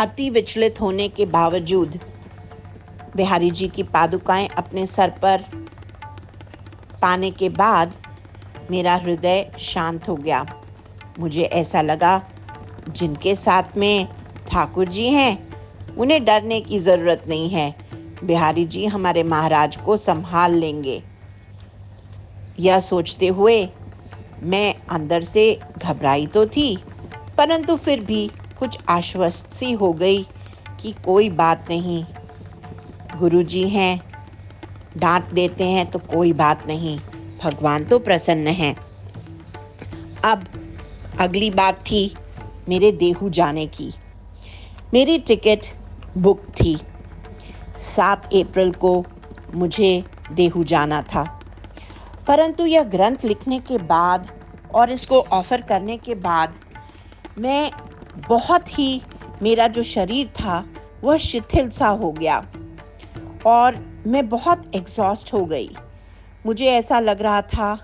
अति विचलित होने के बावजूद बिहारी जी की पादुकाएं अपने सर पर पाने के बाद मेरा हृदय शांत हो गया। मुझे ऐसा लगा जिनके साथ में ठाकुर जी हैं उन्हें डरने की ज़रूरत नहीं है, बिहारी जी हमारे महाराज को संभाल लेंगे। यह सोचते हुए मैं अंदर से घबराई तो थी, परंतु फिर भी कुछ आश्वस्त सी हो गई कि कोई बात नहीं, गुरुजी हैं, डांट देते हैं तो कोई बात नहीं, भगवान तो प्रसन्न हैं। अब अगली बात थी मेरे देहू जाने की। मेरी टिकट बुक थी। 7 अप्रैल को मुझे देहू जाना था, परंतु यह ग्रंथ लिखने के बाद और इसको ऑफ़र करने के बाद मैं बहुत ही, मेरा जो शरीर था वह शिथिल सा हो गया और मैं बहुत एग्जॉस्ट हो गई। मुझे ऐसा लग रहा था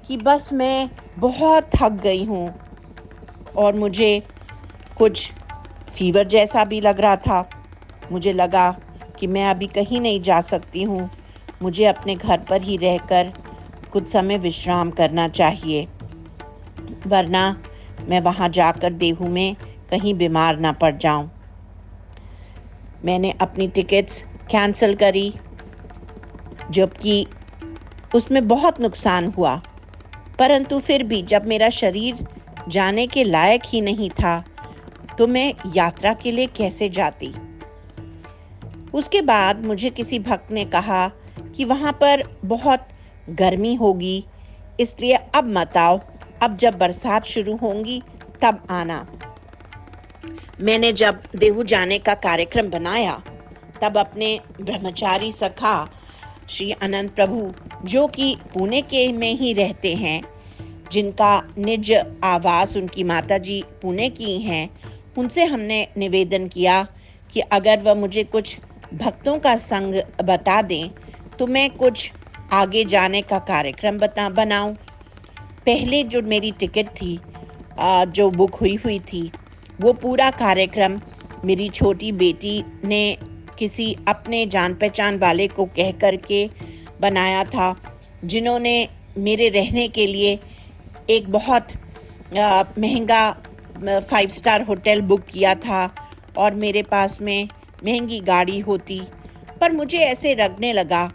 कि बस मैं बहुत थक गई हूँ और मुझे कुछ फीवर जैसा भी लग रहा था। मुझे लगा कि मैं अभी कहीं नहीं जा सकती हूँ, मुझे अपने घर पर ही रहकर कुछ समय विश्राम करना चाहिए, वरना मैं वहाँ जाकर देहू में कहीं बीमार ना पड़ जाऊँ। मैंने अपनी टिकट्स कैंसिल करी, जबकि उसमें बहुत नुकसान हुआ, परंतु फिर भी जब मेरा शरीर जाने के लायक ही नहीं था तो मैं यात्रा के लिए कैसे जाती। उसके बाद मुझे किसी भक्त ने कहा कि वहाँ पर बहुत गर्मी होगी, इसलिए अब मत आओ, अब जब बरसात शुरू होंगी तब आना। मैंने जब देहू जाने का कार्यक्रम बनाया तब अपने ब्रह्मचारी सखा श्री अनंत प्रभु, जो कि पुणे के में ही रहते हैं, जिनका निज आवास उनकी माताजी पुणे की हैं, उनसे हमने निवेदन किया कि अगर वह मुझे कुछ भक्तों का संग बता दें तो मैं कुछ आगे जाने का कार्यक्रम बनाऊं। पहले जो मेरी टिकट थी जो बुक हुई थी, वो पूरा कार्यक्रम मेरी छोटी बेटी ने किसी अपने जान पहचान वाले को कह कर के बनाया था, जिन्होंने मेरे रहने के लिए एक बहुत महंगा 5 स्टार होटल बुक किया था और मेरे पास में महंगी गाड़ी होती। पर मुझे ऐसे लगने लगा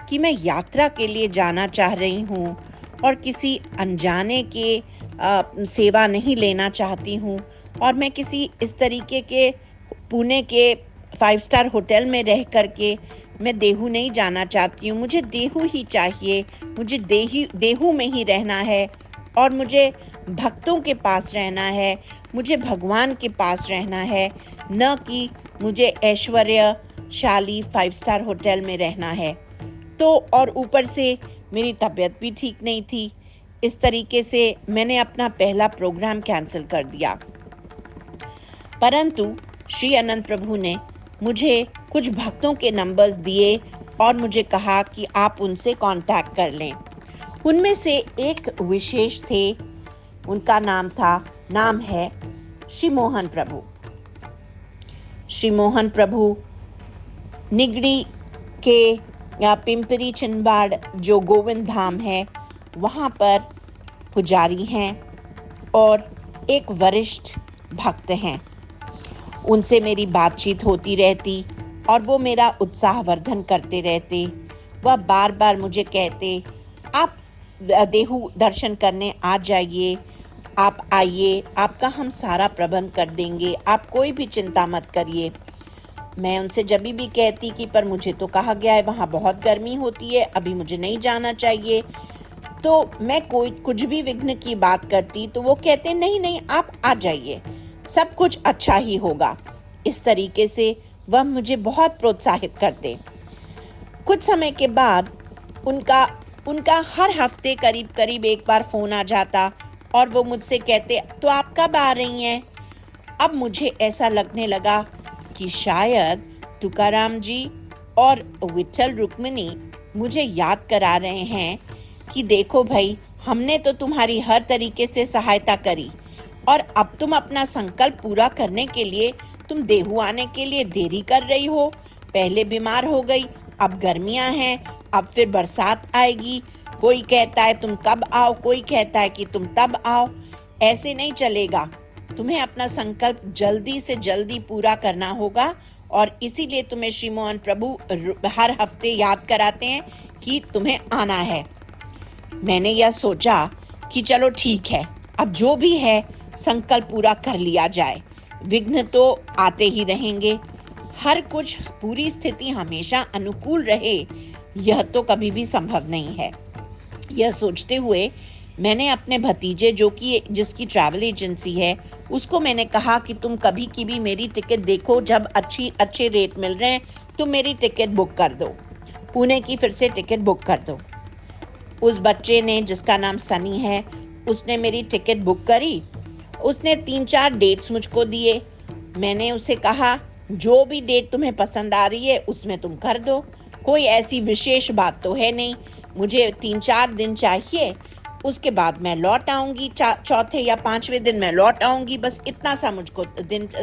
कि मैं यात्रा के लिए जाना चाह रही हूँ और किसी अनजाने के सेवा नहीं लेना चाहती हूँ, और मैं किसी इस तरीके के पुणे के 5 स्टार होटल में रह कर के मैं देहू नहीं जाना चाहती हूँ। मुझे देहू ही चाहिए, मुझे देहू में ही रहना है और मुझे भक्तों के पास रहना है, मुझे भगवान के पास रहना है, न कि मुझे ऐश्वर्यशाली 5 स्टार होटल में रहना है। तो और ऊपर से मेरी तबीयत भी ठीक नहीं थी। इस तरीके से मैंने अपना पहला प्रोग्राम कैंसिल कर दिया, परंतु श्री अनंत प्रभु ने मुझे कुछ भक्तों के नंबर्स दिए और मुझे कहा कि आप उनसे कांटेक्ट कर लें। उनमें से एक विशेष थे, उनका नाम है श्री मोहन प्रभु। श्री मोहन प्रभु निगड़ी के या पिंपरी चिनबाड़ जो गोविंद धाम है वहाँ पर पुजारी हैं और एक वरिष्ठ भक्त हैं। उनसे मेरी बातचीत होती रहती और वो मेरा उत्साहवर्धन करते रहते। वह बार बार मुझे कहते, आप देहू दर्शन करने आ जाइए, आप आइए, आपका हम सारा प्रबंध कर देंगे, आप कोई भी चिंता मत करिए। मैं उनसे जब भी कहती कि पर मुझे तो कहा गया है वहाँ बहुत गर्मी होती है, अभी मुझे नहीं जाना चाहिए, तो मैं कुछ भी विघ्न की बात करती तो वो कहते नहीं नहीं आप आ जाइए, सब कुछ अच्छा ही होगा। इस तरीके से वह मुझे बहुत प्रोत्साहित करते। कुछ समय के बाद उनका हर हफ्ते करीब एक बार फ़ोन आ जाता और वो मुझसे कहते तो आप कब आ रही हैं। अब मुझे ऐसा लगने लगा कि शायद तुकाराम जी और विट्ठल रुक्मिणी मुझे याद करा रहे हैं कि देखो भाई, हमने तो तुम्हारी हर तरीके से सहायता करी और अब तुम अपना संकल्प पूरा करने के लिए तुम देहू आने के लिए देरी कर रही हो, पहले बीमार हो गई, अब गर्मियां हैं, अब फिर बरसात आएगी, कोई कहता है तुम कब आओ, कोई कहता है कि तुम तब आओ। ऐसे नहीं चलेगा, तुम्हें अपना संकल्प जल्दी से जल्दी पूरा करना होगा और इसीलिए तुम्हें श्री मोहन प्रभु हर हफ्ते याद कराते हैं कि तुम्हें आना है। मैंने यह सोचा कि चलो ठीक है, अब जो भी है संकल्प पूरा कर लिया जाए। विघ्न तो आते ही रहेंगे, हर कुछ पूरी स्थिति हमेशा अनुकूल रहे यह तो कभी भी संभव नहीं है। यह सोचते हुए मैंने अपने भतीजे जिसकी ट्रैवल एजेंसी है उसको मैंने कहा कि तुम कभी की भी मेरी टिकट देखो, जब अच्छे रेट मिल रहे हैं तुम मेरी टिकट बुक कर दो, पुणे की फिर से टिकट बुक कर दो। उस बच्चे ने, जिसका नाम सनी है, उसने मेरी टिकट बुक करी। उसने 3-4 डेट्स मुझको दिए। मैंने उसे कहा जो भी डेट तुम्हें पसंद आ रही है उसमें तुम कर दो, कोई ऐसी विशेष बात तो है नहीं, मुझे 3-4 दिन चाहिए, उसके बाद मैं लौट आऊँगी, चौथे या 5वें दिन मैं लौट आऊँगी, बस इतना सा मुझको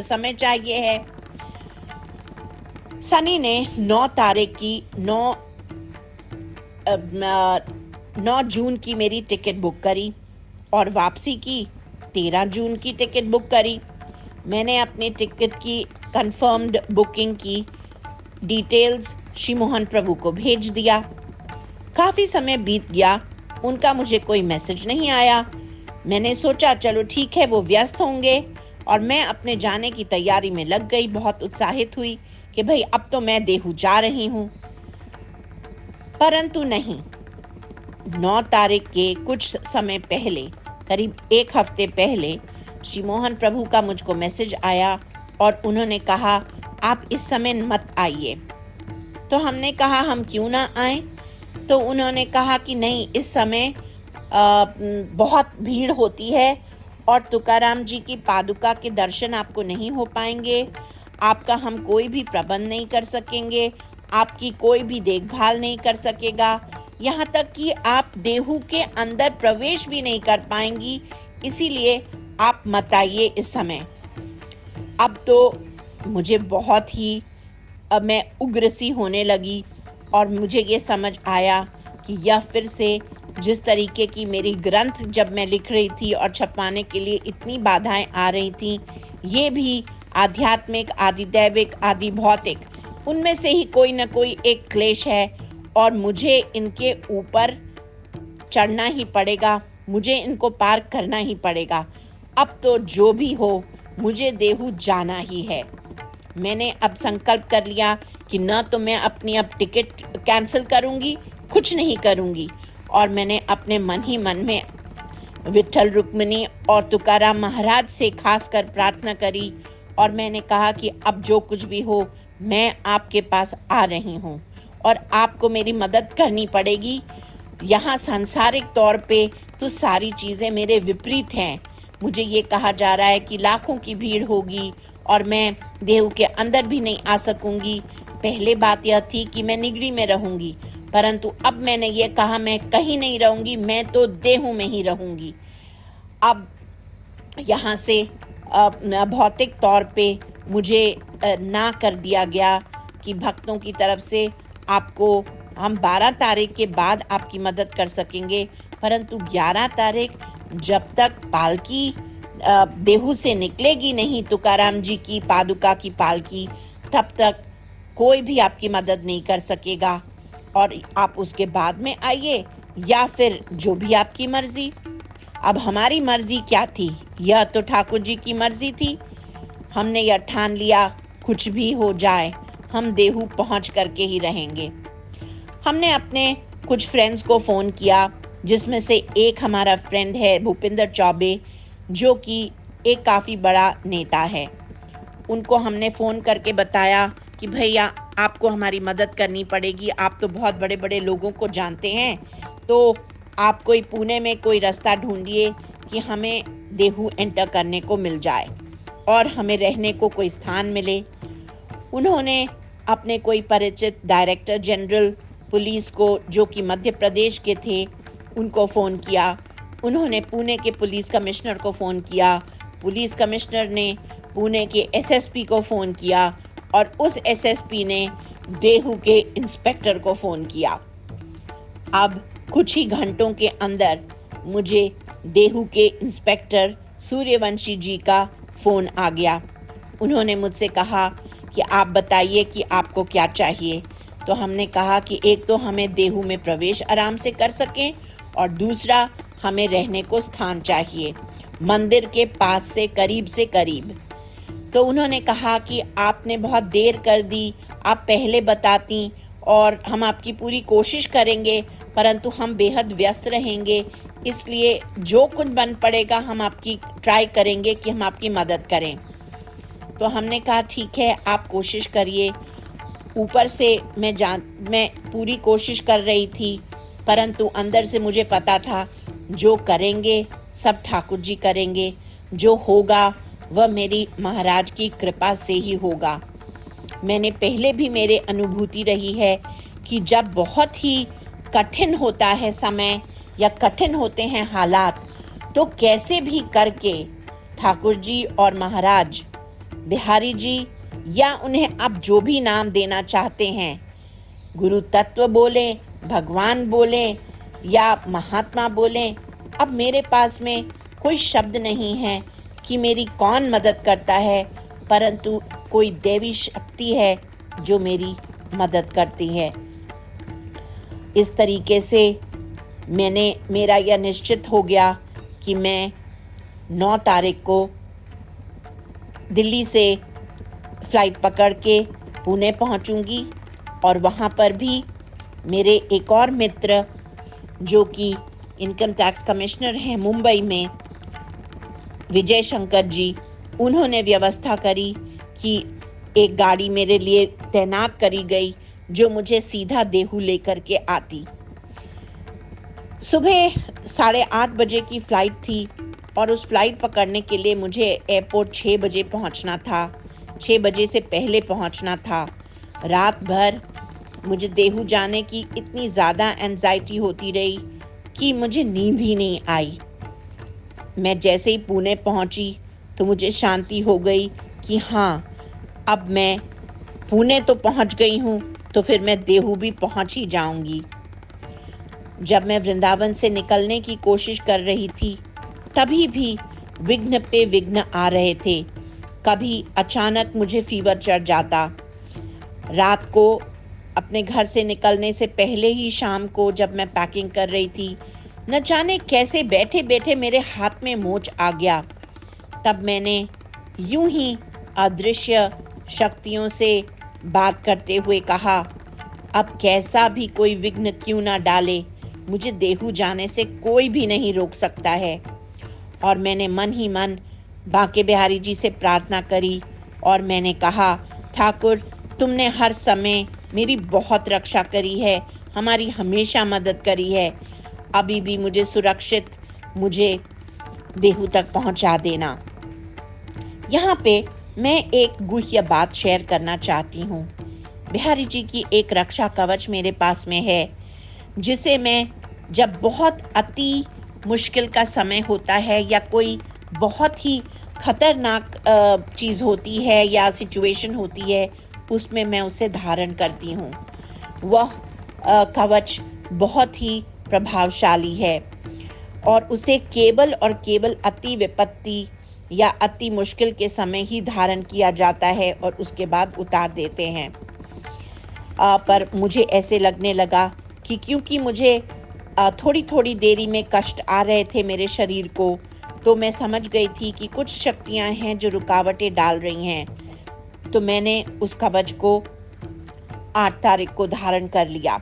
समय चाहिए है। सनी ने 9 जून की मेरी टिकट बुक करी और वापसी की 13 जून की टिकट बुक करी। मैंने अपनी टिकट की कंफर्म्ड बुकिंग की डिटेल्स श्री मोहन प्रभु को भेज दिया। काफ़ी समय बीत गया, उनका मुझे कोई मैसेज नहीं आया। मैंने सोचा चलो ठीक है, वो व्यस्त होंगे और मैं अपने जाने की तैयारी में लग गई। बहुत उत्साहित हुई कि भाई अब तो मैं देहू जा रही हूँ। परंतु नहीं, 9 तारीख के कुछ समय पहले, करीब 1 हफ्ते पहले, श्री मोहन प्रभु का मुझको मैसेज आया और उन्होंने कहा आप इस समय मत आइए। तो हमने कहा हम क्यों ना आएं? तो उन्होंने कहा कि नहीं, इस समय बहुत भीड़ होती है और तुकाराम जी की पादुका के दर्शन आपको नहीं हो पाएंगे, आपका हम कोई भी प्रबंध नहीं कर सकेंगे, आपकी कोई भी देखभाल नहीं कर सकेगा, यहाँ तक कि आप देहू के अंदर प्रवेश भी नहीं कर पाएंगी, इसीलिए आप मत आइए इस समय। अब तो मुझे बहुत ही मैं उग्र सी होने लगी और मुझे ये समझ आया कि यह फिर से जिस तरीके की मेरी ग्रंथ जब मैं लिख रही थी और छपवाने के लिए इतनी बाधाएं आ रही थी, ये भी आध्यात्मिक, आदि दैविक, आदि भौतिक, उनमें से ही कोई न कोई एक क्लेश है और मुझे इनके ऊपर चढ़ना ही पड़ेगा, मुझे इनको पार करना ही पड़ेगा। अब तो जो भी हो मुझे देहू जाना ही है। मैंने अब संकल्प कर लिया कि न तो मैं अपनी अब टिकट कैंसिल करूंगी, कुछ नहीं करूंगी। और मैंने अपने मन ही मन में विट्ठल रुक्मिणी और तुकाराम महाराज से खासकर प्रार्थना करी और मैंने कहा कि अब जो कुछ भी हो मैं आपके पास आ रही हूँ और आपको मेरी मदद करनी पड़ेगी। यहाँ सांसारिक तौर पे तो सारी चीज़ें मेरे विपरीत हैं। मुझे ये कहा जा रहा है कि लाखों की भीड़ होगी और मैं देहू के अंदर भी नहीं आ सकूंगी। पहले बात यह थी कि मैं निगड़ी में रहूंगी, परंतु अब मैंने ये कहा मैं कहीं नहीं रहूंगी, मैं तो देहू में ही रहूंगी। अब यहाँ से भौतिक तौर पे मुझे ना कर दिया गया कि भक्तों की तरफ से आपको हम 12 तारीख के बाद आपकी मदद कर सकेंगे, परंतु 11 तारीख जब तक पालकी देहू से निकलेगी नहीं, तुकाराम जी की पादुका की पालकी, तब तक कोई भी आपकी मदद नहीं कर सकेगा और आप उसके बाद में आइए या फिर जो भी आपकी मर्जी। अब हमारी मर्जी क्या थी? यह तो ठाकुर जी की मर्जी थी। हमने यह ठान लिया कुछ भी हो जाए हम देहू पहुंच करके ही रहेंगे। हमने अपने कुछ फ्रेंड्स को फ़ोन किया, जिसमें से एक हमारा फ्रेंड है भूपिंदर चौबे, जो कि एक काफ़ी बड़ा नेता है। उनको हमने फ़ोन करके बताया कि भैया आपको हमारी मदद करनी पड़ेगी, आप तो बहुत बड़े बड़े लोगों को जानते हैं, तो आप कोई पुणे में कोई रास्ता ढूंढिए कि हमें देहू एंटर करने को मिल जाए और हमें रहने को कोई स्थान मिले। उन्होंने अपने कोई परिचित डायरेक्टर जनरल पुलिस को, जो कि मध्य प्रदेश के थे, उनको फ़ोन किया। उन्होंने पुणे के पुलिस कमिश्नर को फ़ोन किया। पुलिस कमिश्नर ने पुणे के एसएसपी को फ़ोन किया और उस एसएसपी ने देहू के इंस्पेक्टर को फ़ोन किया। अब कुछ ही घंटों के अंदर मुझे देहू के इंस्पेक्टर सूर्यवंशी जी का फ़ोन आ गया। उन्होंने मुझसे कहा कि आप बताइए कि आपको क्या चाहिए। तो हमने कहा कि एक तो हमें देहू में प्रवेश आराम से कर सकें और दूसरा हमें रहने को स्थान चाहिए, मंदिर के पास से करीब। तो उन्होंने कहा कि आपने बहुत देर कर दी, आप पहले बताती और हम आपकी पूरी कोशिश करेंगे, परंतु हम बेहद व्यस्त रहेंगे, इसलिए जो कुछ बन पड़ेगा हम आपकी ट्राई करेंगे कि हम आपकी मदद करें। तो हमने कहा ठीक है, आप कोशिश करिए। ऊपर से मैं पूरी कोशिश कर रही थी, परंतु अंदर से मुझे पता था जो करेंगे सब ठाकुर जी करेंगे, जो होगा वह मेरी महाराज की कृपा से ही होगा। मैंने पहले भी मेरे अनुभूति रही है कि जब बहुत ही कठिन होता है समय या कठिन होते हैं हालात, तो कैसे भी करके ठाकुर जी और महाराज बिहारी जी, या उन्हें आप जो भी नाम देना चाहते हैं, गुरु तत्व बोलें, भगवान बोलें या महात्मा बोलें, अब मेरे पास में कोई शब्द नहीं है कि मेरी कौन मदद करता है, परंतु कोई देवी शक्ति है जो मेरी मदद करती है। इस तरीके से मेरा यह निश्चित हो गया कि मैं 9 तारीख को दिल्ली से फ़्लाइट पकड़ के पुणे पहुंचूंगी और वहां पर भी मेरे एक और मित्र जो कि इनकम टैक्स कमिश्नर हैं मुंबई में, विजय शंकर जी, उन्होंने व्यवस्था करी कि एक गाड़ी मेरे लिए तैनात करी गई जो मुझे सीधा देहू लेकर के आती। सुबह 8:30 बजे की फ़्लाइट थी और उस फ़्लाइट पकड़ने के लिए मुझे एयरपोर्ट 6 बजे पहुंचना था, 6 बजे से पहले पहुंचना था। रात भर मुझे देहू जाने की इतनी ज़्यादा एंजाइटी होती रही कि मुझे नींद ही नहीं आई। मैं जैसे ही पुणे पहुंची तो मुझे शांति हो गई कि हाँ, अब मैं पुणे तो पहुंच गई हूँ, तो फिर मैं देहू भी पहुंच ही जाऊंगी। जब मैं वृंदावन से निकलने की कोशिश कर रही थी, तभी भी विघ्न पे विघ्न आ रहे थे। कभी अचानक मुझे फीवर चढ़ जाता। रात को अपने घर से निकलने से पहले ही शाम को जब मैं पैकिंग कर रही थी, न जाने कैसे बैठे बैठे मेरे हाथ में मोच आ गया। तब मैंने यूं ही अदृश्य शक्तियों से बात करते हुए कहा, अब कैसा भी कोई विघ्न क्यों ना डाले, मुझे देहू जाने से कोई भी नहीं रोक सकता है। और मैंने मन ही मन बांके बिहारी जी से प्रार्थना करी और मैंने कहा, ठाकुर, तुमने हर समय मेरी बहुत रक्षा करी है, हमारी हमेशा मदद करी है, अभी भी मुझे सुरक्षित मुझे देहू तक पहुंचा देना। यहाँ पे मैं एक गुह्य बात शेयर करना चाहती हूँ। बिहारी जी की एक रक्षा कवच मेरे पास में है, जिसे मैं जब बहुत अति मुश्किल का समय होता है या कोई बहुत ही खतरनाक चीज़ होती है या सिचुएशन होती है, उसमें मैं उसे धारण करती हूँ। वह कवच बहुत ही प्रभावशाली है और उसे केवल और केवल अति विपत्ति या अति मुश्किल के समय ही धारण किया जाता है और उसके बाद उतार देते हैं। पर मुझे ऐसे लगने लगा कि क्योंकि मुझे थोड़ी थोड़ी देरी में कष्ट आ रहे थे मेरे शरीर को, तो मैं समझ गई थी कि कुछ शक्तियां हैं जो रुकावटें डाल रही हैं। तो मैंने उस कवच को 8 तारीख को धारण कर लिया।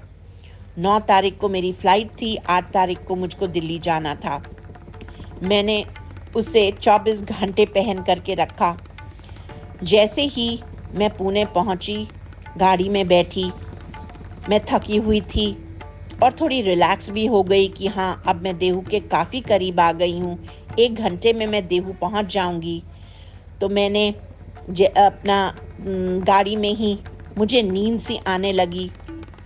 9 तारीख को मेरी फ़्लाइट थी, 8 तारीख को मुझको दिल्ली जाना था। मैंने उसे 24 घंटे पहन करके रखा। जैसे ही मैं पुणे पहुंची, गाड़ी में बैठी, मैं थकी हुई थी और थोड़ी रिलैक्स भी हो गई कि हाँ, अब मैं देहू के काफ़ी करीब आ गई हूँ, 1 घंटे में मैं देहू पहुँच जाऊँगी। तो मैंने अपना गाड़ी में ही मुझे नींद सी आने लगी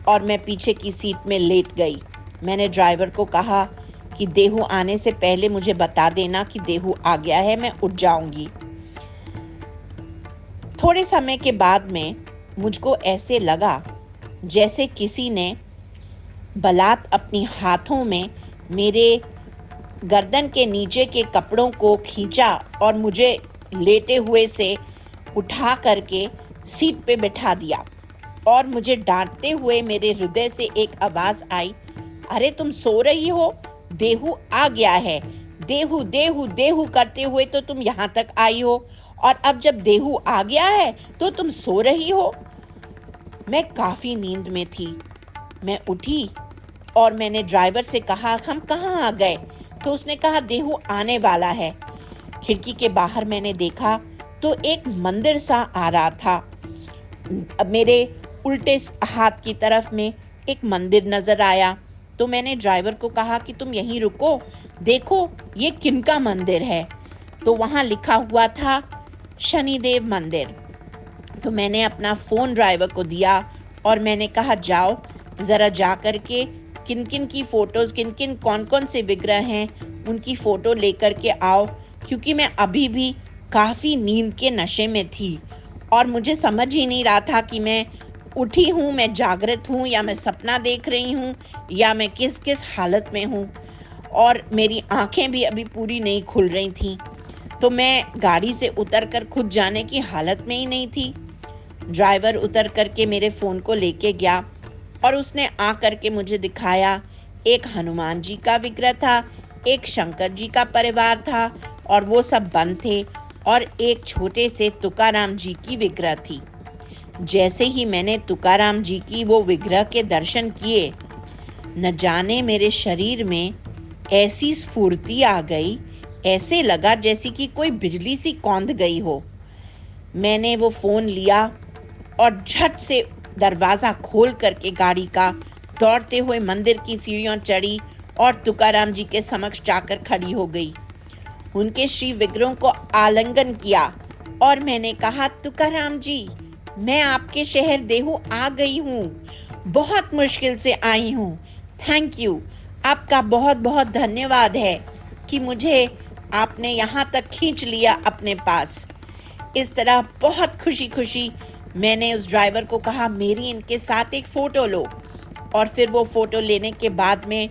और मैं पीछे की सीट में लेट गई। मैंने ड्राइवर को कहा कि देहू आने से पहले मुझे बता देना कि देहू आ गया है, मैं उठ जाऊँगी। थोड़े समय के बाद में मुझको ऐसे लगा जैसे किसी ने बलात् अपनी हाथों में मेरे गर्दन के नीचे के कपड़ों को खींचा और मुझे लेटे हुए से उठा करके सीट पे बिठा दिया और मुझे डांटते हुए मेरे हृदय से एक आवाज़ आई, अरे तुम सो रही हो, देहू आ गया है। देहू देहू देहू करते हुए तो तुम यहाँ तक आई हो और अब जब देहू आ गया है तो तुम सो रही हो। मैं काफ़ी नींद में थी। मैं उठी और मैंने ड्राइवर से कहा, हम कहाँ आ गए? तो उसने कहा, देहू आने वाला है। खिड़की के बाहर मैंने देखा तो एक मंदिर सा आ रहा था। अब मेरे उल्टे हाथ की तरफ में एक मंदिर नज़र आया तो मैंने ड्राइवर को कहा कि तुम यहीं रुको, देखो ये किनका मंदिर है। तो वहाँ लिखा हुआ था शनिदेव मंदिर। तो मैंने अपना फ़ोन ड्राइवर को दिया और मैंने कहा, जाओ ज़रा जा कर के किन किन की फ़ोटोज़, किन किन कौन कौन से विग्रह हैं उनकी फ़ोटो लेकर के आओ, क्योंकि मैं अभी भी काफ़ी नींद के नशे में थी और मुझे समझ ही नहीं रहा था कि मैं उठी हूँ, मैं जागृत हूँ या मैं सपना देख रही हूँ या मैं किस किस हालत में हूँ, और मेरी आंखें भी अभी पूरी नहीं खुल रही थीं। तो मैं गाड़ी से उतरकर खुद जाने की हालत में ही नहीं थी। ड्राइवर उतर करके मेरे फ़ोन को लेके गया और उसने आ करके मुझे दिखाया, एक हनुमान जी का विग्रह था, एक शंकर जी का परिवार था और वो सब बंद थे, और एक छोटे से तुकाराम जी की विग्रह थी। जैसे ही मैंने तुकाराम जी की वो विग्रह के दर्शन किए, न जाने मेरे शरीर में ऐसी स्फूर्ति आ गई, ऐसे लगा जैसे कि कोई बिजली सी कौंध गई हो। मैंने वो फ़ोन लिया और झट से दरवाज़ा खोल करके गाड़ी का दौड़ते हुए मंदिर की सीढ़ियाँ चढ़ी और तुकाराम जी के समक्ष जाकर खड़ी हो गई। उनके श्री विग्रहों को आलिंगन किया और मैंने कहा, तुकाराम जी, मैं आपके शहर देहू आ गई हूँ, बहुत मुश्किल से आई हूँ। थैंक यू, आपका बहुत बहुत धन्यवाद है कि मुझे आपने यहाँ तक खींच लिया अपने पास। इस तरह बहुत खुशी खुशी मैंने उस ड्राइवर को कहा, मेरी इनके साथ एक फ़ोटो लो, और फिर वो फ़ोटो लेने के बाद में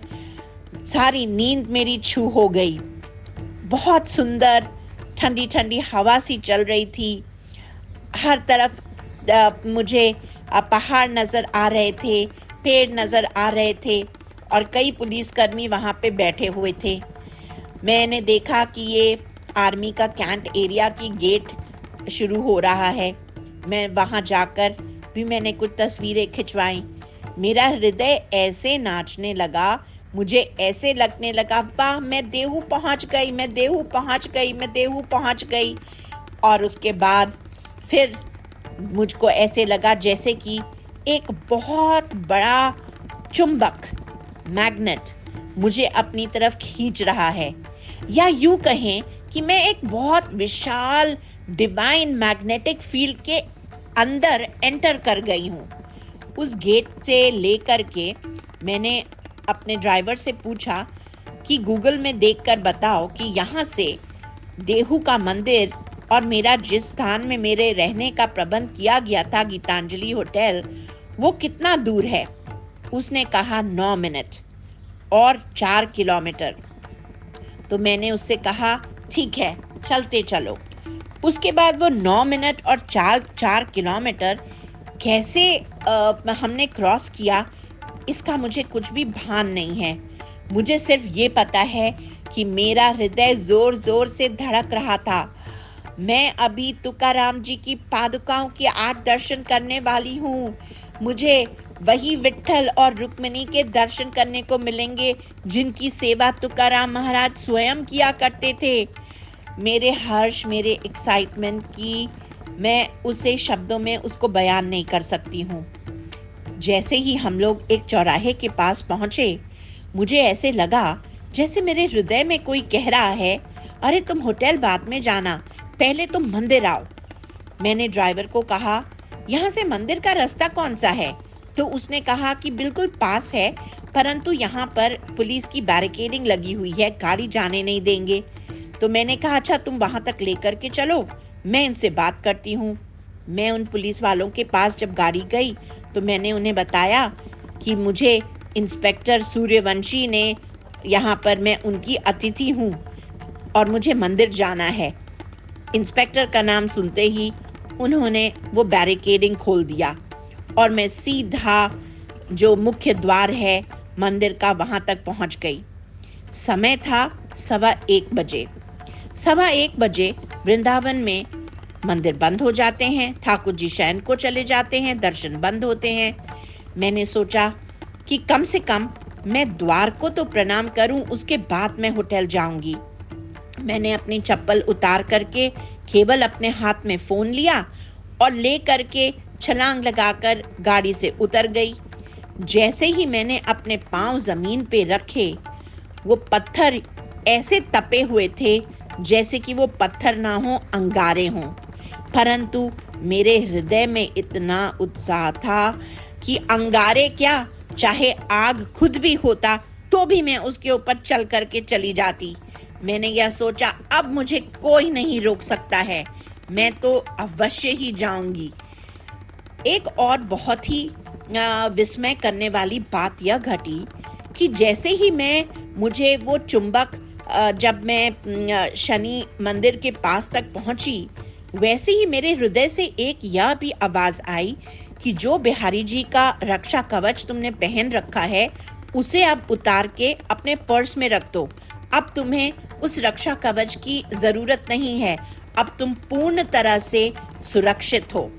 सारी नींद मेरी छू हो गई। बहुत सुंदर ठंडी ठंडी हवा सी चल रही थी। हर तरफ मुझे पहाड़ नज़र आ रहे थे, पेड़ नज़र आ रहे थे और कई पुलिसकर्मी वहाँ पे बैठे हुए थे। मैंने देखा कि ये आर्मी का कैंट एरिया की गेट शुरू हो रहा है। मैं वहाँ जाकर भी मैंने कुछ तस्वीरें खिंचवाईं। मेरा हृदय ऐसे नाचने लगा, मुझे ऐसे लगने लगा, वाह, मैं देहू पहुँच गई, मैं देहू पहुँच गई, मैं देहू पहुँच गई। और उसके बाद फिर मुझको ऐसे लगा जैसे कि एक बहुत बड़ा चुंबक, मैग्नेट, मुझे अपनी तरफ खींच रहा है, या यूँ कहें कि मैं एक बहुत विशाल डिवाइन मैग्नेटिक फील्ड के अंदर एंटर कर गई हूँ। उस गेट से लेकर के मैंने अपने ड्राइवर से पूछा कि गूगल में देखकर बताओ कि यहाँ से देहू का मंदिर और मेरा जिस स्थान में मेरे रहने का प्रबंध किया गया था, गीतांजलि होटल, वो कितना दूर है। उसने कहा 9 मिनट और 4 किलोमीटर। तो मैंने उससे कहा, ठीक है, चलते चलो। उसके बाद वो 9 मिनट और 4 किलोमीटर कैसे हमने क्रॉस किया, इसका मुझे कुछ भी भान नहीं है। मुझे सिर्फ ये पता है कि मेरा हृदय ज़ोर ज़ोर से धड़क रहा था। मैं अभी तुकाराम जी की पादुकाओं के आज दर्शन करने वाली हूँ। मुझे वही विट्ठल और रुक्मिणी के दर्शन करने को मिलेंगे जिनकी सेवा तुकाराम महाराज स्वयं किया करते थे। मेरे हर्ष, मेरे एक्साइटमेंट की मैं उसे शब्दों में उसको बयान नहीं कर सकती हूँ। जैसे ही हम लोग एक चौराहे के पास पहुँचे, मुझे ऐसे लगा जैसे मेरे हृदय में कोई कह रहा है, अरे तुम होटल बाद में जाना, पहले तुम मंदिर आओ। मैंने ड्राइवर को कहा, यहाँ से मंदिर का रास्ता कौन सा है? तो उसने कहा कि बिल्कुल पास है, परंतु यहाँ पर पुलिस की बैरिकेडिंग लगी हुई है, गाड़ी जाने नहीं देंगे। तो मैंने कहा, अच्छा तुम वहाँ तक लेकर के चलो, मैं इनसे बात करती हूँ। मैं उन पुलिस वालों के पास जब गाड़ी गई तो मैंने उन्हें बताया कि मुझे इंस्पेक्टर सूर्यवंशी ने यहाँ पर, मैं उनकी अतिथि हूँ और मुझे मंदिर जाना है। इंस्पेक्टर का नाम सुनते ही उन्होंने वो बैरिकेडिंग खोल दिया और मैं सीधा जो मुख्य द्वार है मंदिर का वहाँ तक पहुँच गई। समय था 1:15 बजे। 1:15 बजे वृंदावन में मंदिर बंद हो जाते हैं, ठाकुर जी शयन को चले जाते हैं, दर्शन बंद होते हैं। मैंने सोचा कि कम से कम मैं द्वार को तो प्रणाम करूं, उसके बाद मैं होटल जाऊंगी। मैंने अपनी चप्पल उतार करके केवल अपने हाथ में फ़ोन लिया और ले करके छलांग लगाकर गाड़ी से उतर गई। जैसे ही मैंने अपने पांव ज़मीन पे रखे, वो पत्थर ऐसे तपे हुए थे जैसे कि वो पत्थर ना हो, अंगारे हों। परंतु मेरे हृदय में इतना उत्साह था कि अंगारे क्या, चाहे आग खुद भी होता तो भी मैं उसके ऊपर चल करके चली जाती। मैंने यह सोचा, अब मुझे कोई नहीं रोक सकता है, मैं तो अवश्य ही जाऊंगी। एक और बहुत ही विस्मय करने वाली बात यह घटी कि जैसे ही मुझे वो चुंबक, जब मैं शनि मंदिर के पास तक पहुंची, वैसे ही मेरे हृदय से एक यह भी आवाज आई कि जो बिहारी जी का रक्षा कवच तुमने पहन रखा है, उसे अब उतार के अपने पर्स में रख दो। अब तुम्हें उस रक्षा कवच की जरूरत नहीं है, अब तुम पूर्ण तरह से सुरक्षित हो।